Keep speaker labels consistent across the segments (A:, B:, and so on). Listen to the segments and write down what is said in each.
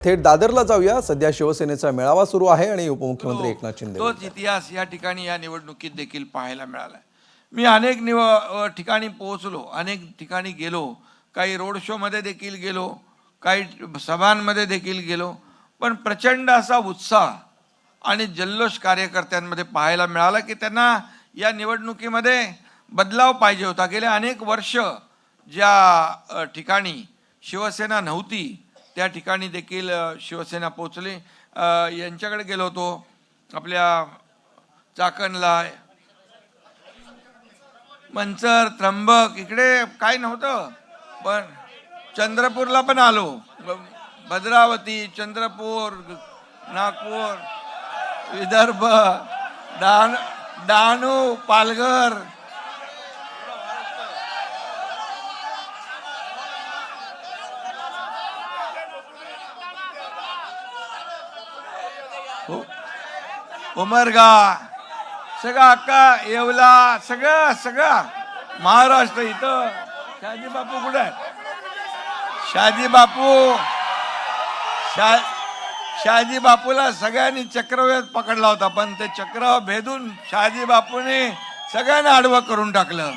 A: थेट दादरला जाऊया। सध्या शिवसेनेचा मेळावा सुरू आहे आणि उपमुख्यमंत्री एकनाथ शिंदे
B: तोच इतिहास या ठिकाणी या निवडणुकीत देखील पाहायला मिळाला। मी अनेक ठिकाणी पोहोचलो, अनेक ठिकाणी गेलो, काही रोड शो मध्ये देखील गेलो, काही सभांमध्ये देखील गेलो, पण प्रचंड असा उत्साह आणि जल्लोष कार्यकर्त्यांमध्ये पाहायला मिळाला की त्यांना या निवडणुकीमध्ये बदलाव पाहिजे होता। गेले अनेक वर्ष ज्या ठिकाणी शिवसेना नव्हती त्या ठिकाणी देखील शिवसेना पोचली। यांच्याकडे गेलो होतो, आपल्या चाकणला, मंचर, त्र्यंबक, इकडे काय नव्हतं, पण चंद्रपूरला पण आलो, भद्रावती, चंद्रपूर, नागपूर, विदर्भ, डहाणू, पालघर, उमरगा, सगळं अक्का, येवला, सगळं महाराष्ट्र। इथं शहाजी बापू कुठे आहेत? शहाजी बापूला सगळ्यांनी चक्रव्यूहात पकडला होता, पण ते चक्र भेदून शहाजी बापूने सगळ्यांना आडवं करून टाकलं।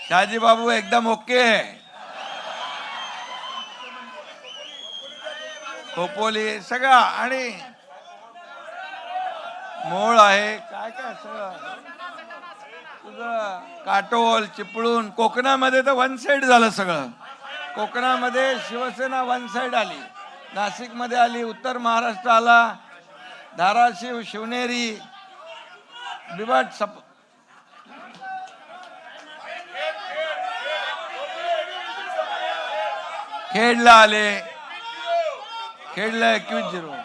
B: शहाजी बापू एकदम ओके आहे। खोपोली सगळं आणि मोळ आहे, काय काय सगळं तुझं काटोल, चिपळूण, कोकणामध्ये तर वन साइड झालं सगळं। कोकणामध्ये शिवसेना वन साइड आली, नाशिकमध्ये आली, उत्तर महाराष्ट्र आला, धाराशिव, शिवनेरी, बिबट, खेडला आले, खेडला 21-0।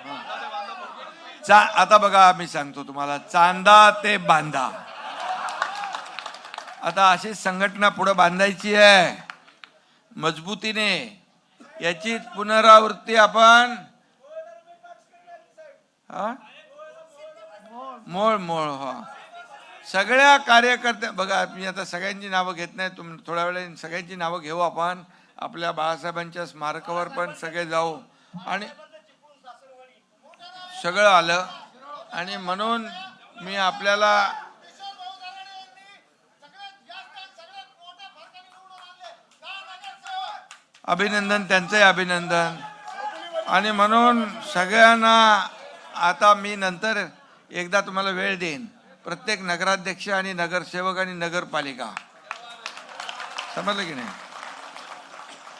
B: आता बघा, मी सांगतो तुम्हाला, चांदा ते बांधा, आता अशी संघटना पुढे बांधायची आहे मजबूतीने। याची पुनरावृत्ती आपण मोळ सगळ्या कार्यकर्त्या, बघा मी आता सगळ्यांची नावं घेत नाही, थोड्या वेळाने सगळ्यांची नावं घेऊ आपण। आपल्या बाळासाहेबांच्या स्मारकावर पण सगळे जाऊ आणि सगळं आलं। आणि म्हणून मी आपल्याला अभिनंदन, त्यांचंही अभिनंदन। आणि म्हणून सगळ्यांना आता मी नंतर एकदा तुम्हाला वेळ देईन, प्रत्येक नगराध्यक्ष आणि नगरसेवक आणि नगरपालिका, समजलं की नाही?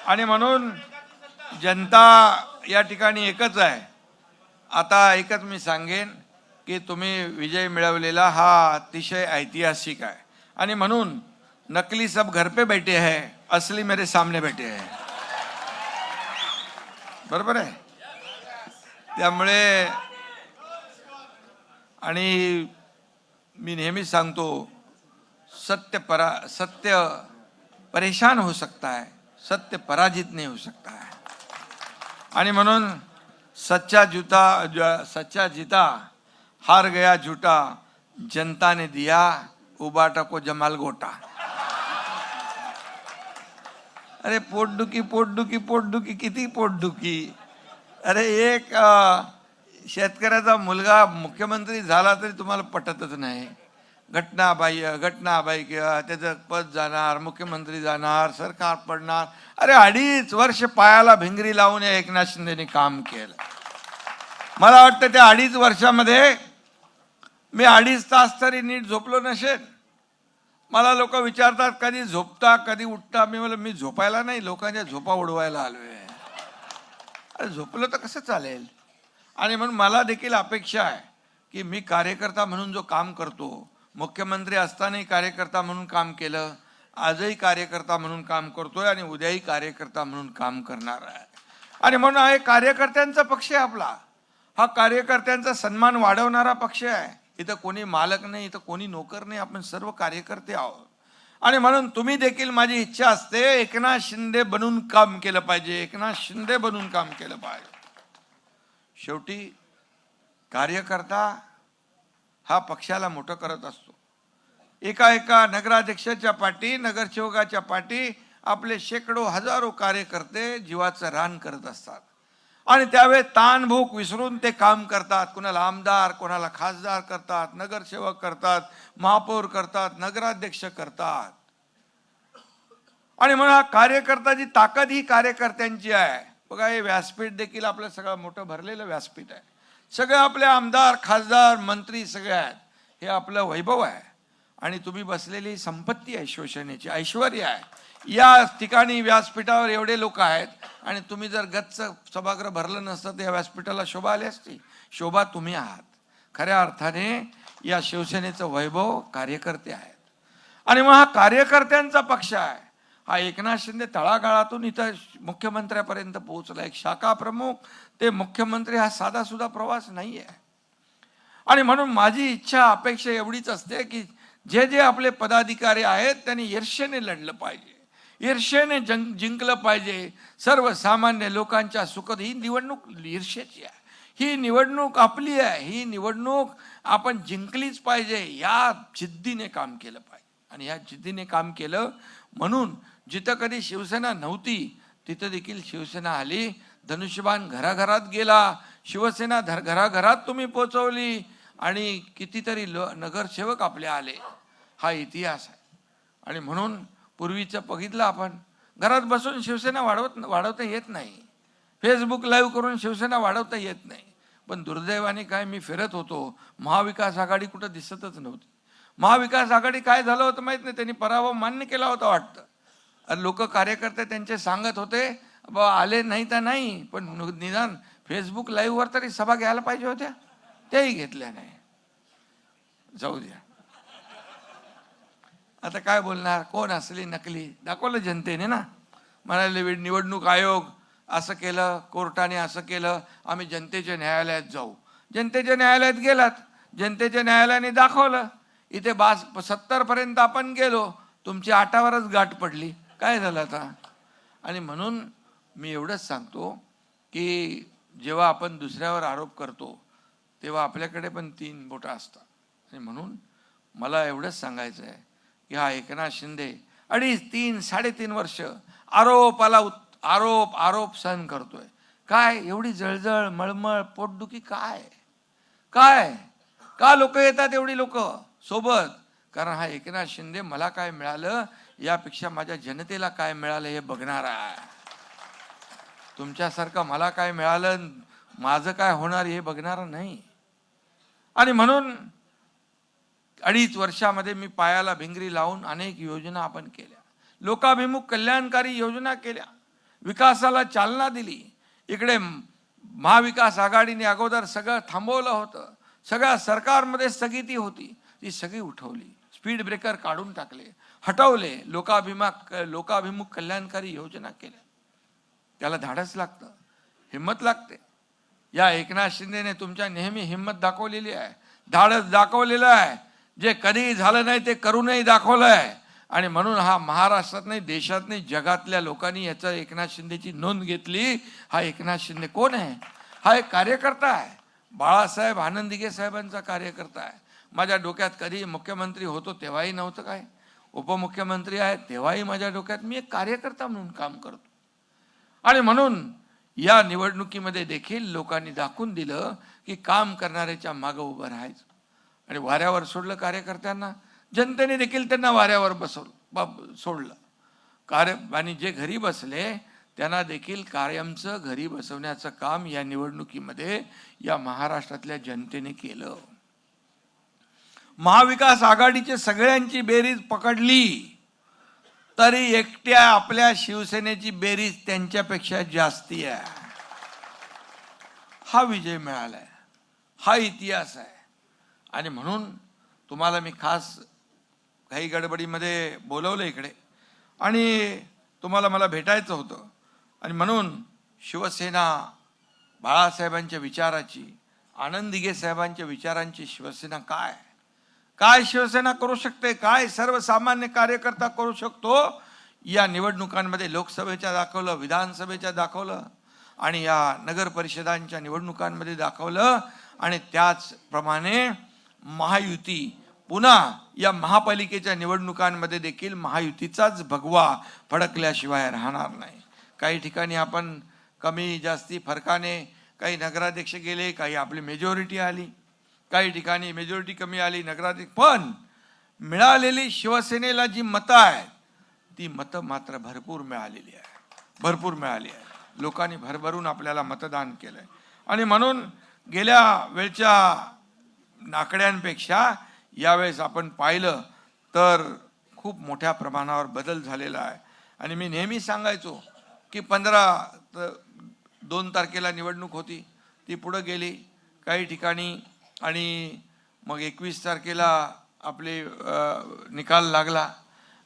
B: आणि म्हणून जनता या ठिकाणी एकच आहे। आता एकच मी सांगेन की तुम्ही विजय मिळवलेला हा अतिशय ऐतिहासिक आहे, आणि म्हणून नकली सब घर पे बैठे हैं, असली मेरे सामने बैठे हैं, बरोबर आहे? त्यामुळे आणि मी नेहमी सांगतो, सत्य परेशान हो सकता है, सत्य पराजित नहीं हो सकता है। आणि म्हणून सच्चा जीता, हार गया झूठा, जनता ने दिया उबाटा को जमाल गोटा। अरे पोटदुखी, किती पोटदुखी। अरे एक शेतकऱ्याचा मुलगा मुख्यमंत्री झाला तरी तुम्हाला पटतच नाही। घटनाबाई किंवा त्याचं पद जाणार, मुख्यमंत्री जाणार, सरकार पडणार। अरे 2.5 वर्ष पायाला भिंगरी लावून एकनाथ शिंदेने काम केलं। मला वाटतं त्या 2.5 वर्षामध्ये मी 2.5 तास तरी नीट झोपलो नसेल। मला लोक विचारतात कधी झोपता, कधी उठता, मी झोपायला नाही, लोकांच्या झोपा उडवायला आलोय। अरे झोपलं तर कसं चालेल? आणि म्हणून मला देखील अपेक्षा आहे की मी कार्यकर्ता म्हणून जो काम करतो, मुख्यमंत्री असतानाही कार्यकर्ता म्हणून काम केलं, आजही कार्यकर्ता म्हणून काम करतोय आणि उद्याही कार्यकर्ता म्हणून काम करणार आहे। आणि म्हणून हा कार्यकर्त्यांचा पक्ष आहे आपला, हा कार्यकर्त्यांचा सन्मान वाढवणारा पक्ष आहे। इथं कोणी मालक नाही, इथं कोणी नोकर नाही, आपण सर्व कार्यकर्ते आहोत। आणि म्हणून तुम्ही देखील, माझी इच्छा असते एकनाथ शिंदे बनून काम केलं पाहिजे, एकनाथ शिंदे बनून काम केलं पाहिजे। शेवटी कार्यकर्ता हा पक्षाला मोठं करत असतो। एका नगराध्यक्षाच्या पाठी, नगरसेवकाच्या पाठी आपले शेकडो हजारो कार्यकर्ते जीवाचं रान करत असतात आणि त्यावेळेस ताण भूक विसरून ते काम करतात. कोणाला आमदार, कोणाला खासदार करतात, नगरसेवक करतात, महापौर करतात, नगराध्यक्ष करतात. आणि म्हणून कार्यकर्त्याची ताकद ही कार्यकर्त्यांची आहे. बघा, हे व्यासपीठ देखील आपलं सगळं मोठं भरलेलं व्यासपीठ आहे. सगळे आपले आमदार, खासदार, मंत्री सगळे आहेत. हे आपलं वैभव आहे आणि तुम्ही बसलेली संपत्ती आहे, शिवसेनेची ऐश्वर्य आहे. या ठिकाणी व्यासपीठावर एवढे लोक आहेत आणि तुम्ही जर गच्च सभागृह भरलं नसतं तर या व्यासपीठाला शोभा आली असती. शोभा तुम्ही आहात. खऱ्या अर्थाने या शिवसेनेचं वैभव कार्यकर्ते आहेत. आणि मग हा कार्यकर्त्यांचा पक्ष आहे. हा एकनाथ शिंदे तळागाळातून इथं मुख्यमंत्र्यापर्यंत पोहोचला. एक शाखा प्रमुख ते मुख्यमंत्री हा साधासुद्धा प्रवास नाही आहे. आणि म्हणून माझी इच्छा, अपेक्षा एवढीच असते की जे जे आपले पदाधिकारी आहेत त्यांनी ईर्ष्येने लढलं पाहिजे, ईर्ष्येने जिंकलं पाहिजे. सर्वसामान्य लोकांच्या सुखद ही निवडणूक ईर्ष्येची आहे. ही निवडणूक आपली आहे. ही निवडणूक आपण जिंकलीच पाहिजे. या जिद्दीने काम केलं पाहिजे. आणि या जिद्दीने काम केलं म्हणून जिथं कधी शिवसेना नव्हती तिथं देखील शिवसेना आली. धनुष्यबाण घराघरात गेला. शिवसेना घराघरात तुम्ही पोचवली आणि कितीतरी नगरसेवक आपले आले. हा इतिहास आहे. आणि म्हणून पूर्वीचं बघितलं आपण, घरात बसून शिवसेना वाढवता येत नाही. फेसबुक लाईव्ह करून शिवसेना वाढवता येत नाही. पण दुर्दैवाने काय, मी फिरत होतो, महाविकास आघाडी कुठं दिसतच नव्हती. महाविकास आघाडी काय झालं होतं माहित नाही. त्यांनी पराभव मान्य केला होता वाटतं. लोक कार्यकर्ते त्यांचे सांगत होते बा आले नाही तर नाही, पण निदान फेसबुक लाईव्हवर तरी सभा घ्यायला पाहिजे होत्या. त्याही घेतल्या नाही. जाऊ द्या, आता काय बोलणार. कोण असली नकली दाखवलं जनतेने ना. म्हणाले निवडणूक आयोग असं केलं, कोर्टाने असं केलं, आम्ही जनतेच्या न्यायालयात जाऊ. जनतेच्या न्यायालयात गेलात, जनतेच्या न्यायालयाने दाखवलं. इथे 70पर्यंत आपण गेलो, तुमची 8वरच गाठ पडली. काय झालं आता. आणि म्हणून मी एवढंच सांगतो की जेव्हा आपण दुसऱ्यावर आरोप करतो तेव्हा आपल्याकडे पण 3 बोटं असतात. आणि म्हणून मला एवढंच सांगायचं आहे की हा एकनाथ शिंदे 2.5, 3, 3.5 वर्ष आरोपाला आरोप सहन करतोय. काय एवढी जळजळ, मळमळ, पोटदुखी काय काय का लोक येतात एवढी लोक सोबत? कारण हा एकनाथ शिंदे मला काय मिळालं यापेक्षा माझ्या जनतेला काय मिळालं हे बघणार आहे. तुमच्यासारखं मला काय मिळालं, माझं काय होणार हे बघणार नाही. आणि म्हणून 2.5 वर्षामध्ये मी पायाला भिंगरी लावून अनेक योजना आपण केल्या. लोकाभिमुख कल्याणकारी योजना केल्या. विकासाला चालना दिली. इकडे महाविकास आघाडीने अगोदर सगळं थांबवलं होतं. सगळ्या सरकारमध्ये स्थगिती होती, ती सगळी उठवली. स्पीड ब्रेकर काढून टाकले, हटवले. लोकाभिमुख कल्याणकारी योजना केल्या. त्याला धाडस लागतं, हिम्मत लागते. या एकनाथ शिंदेने तुमच्या नेहमी हिम्मत दाखवलेली आहे, धाडस दाखवलेलं आहे. जे कधीही झालं नाही ते करूनही दाखवलं आहे. आणि म्हणून हा महाराष्ट्रात नाही, देशात नाही, जगातल्या लोकांनी याचा एकनाथ शिंदेची नोंद घेतली. हा एकनाथ शिंदे कोण आहे? हा एक कार्यकर्ता आहे. बाळासाहेब आनंदिगे साहेबांचा कार्यकर्ता आहे. माझ्या डोक्यात कधी मुख्यमंत्री होतो तेव्हाही नव्हतं काय, उपमुख्यमंत्री आहे तेव्हाही माझ्या डोक्यात मी एक कार्यकर्ता म्हणून काम करतो. आणि म्हणून या निवडणुकीमध्ये देखील लोकांनी दाखवून दिलं की काम करणाऱ्याच्या मागं उभं राहायचं. आणि वाऱ्यावर सोडलं कार्यकर्त्यांना, जनतेने देखील त्यांना वाऱ्यावर सोडलं. आणि जे घरी बसले त्यांना देखील कायमचं घरी बसवण्याचं काम या निवडणुकीमध्ये या महाराष्ट्रातल्या जनतेने केलं. महाविकास आघाडीचे सगळ्यांची बेरीज पकडली तरी एकट्या आपल्या शिवसेनेची बेरीज त्यांच्यापेक्षा जास्ती आहे. हा विजय मिळालाय, हा इतिहास आहे. आणि म्हणून तुम्हाला मी खास काही गडबडीमध्ये बोलवलं इकडे आणि तुम्हाला मला भेटायचं होतं. आणि म्हणून शिवसेना बाळासाहेबांच्या विचाराची, आनंदिगे साहेबांच्या विचारांची शिवसेना काय शिवसेना करू शकते, काय सर्वसामान्य कार्यकर्ता करू शकतो, या निवडणुकांमध्ये लोकसभेच्या दाखवलं, विधानसभेच्या दाखवलं आणि या नगर परिषदांच्या निवडणुकांमध्ये दाखवलं. आणि त्याचप्रमाणे महायुती पुन्हा या महापालिकेच्या निवडणुकांमध्ये देखील महायुतीचाच भगवा फडकल्याशिवाय राहणार नाही. काही ठिकाणी आपण कमी जास्ती फरकाने काही नगराध्यक्ष गेले, काही आपली मेजॉरिटी आली, काही ठिकाणी मेजॉरिटी कमी आली, नगराध्यक्ष. पण मिळालेली शिवसेनेला जी मतं आहेत ती मतं मात्र भरपूर मिळालेली आहे, भरपूर मिळाली आहे. लोकांनी भरभरून आपल्याला मतदान केलं आहे. आणि म्हणून गेल्या वेळच्या आकड्यांपेक्षा यावेळेस आपण पाहिलं तर खूप मोठ्या प्रमाणावर बदल झालेला आहे. आणि मी नेहमी सांगायचो की 2 तारखेला निवडणूक होती, ती पुढं गेली काही ठिकाणी, आणि मग 21 तारखेला आपले निकाल लागला.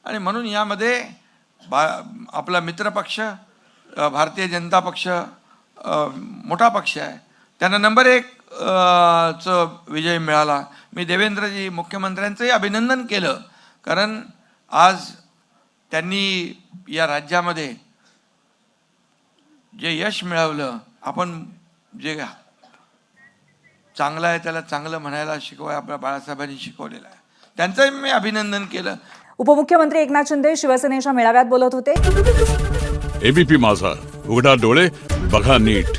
B: आणि म्हणून यामध्ये आपला मित्रपक्ष भारतीय जनता पक्ष मोठा पक्ष आहे, त्यांना नंबर 1 चा विजय मिळाला. मी देवेंद्रजी मुख्यमंत्र्यांचंही अभिनंदन केलं, कारण आज त्यांनी या राज्यामध्ये जे यश मिळवलं, आपण जे चांगलं आहे त्याला चांगलं म्हणायला शिकवाय आपल्या बाळासाहेबांनी शिकवलेलं आहे, त्यांचंही मी अभिनंदन केलं.
C: उपमुख्यमंत्री एकनाथ शिंदे शिवसेनेच्या मेळाव्यात बोलत होते.
D: एबीपी माझा, उघडा डोळे बघा नीट.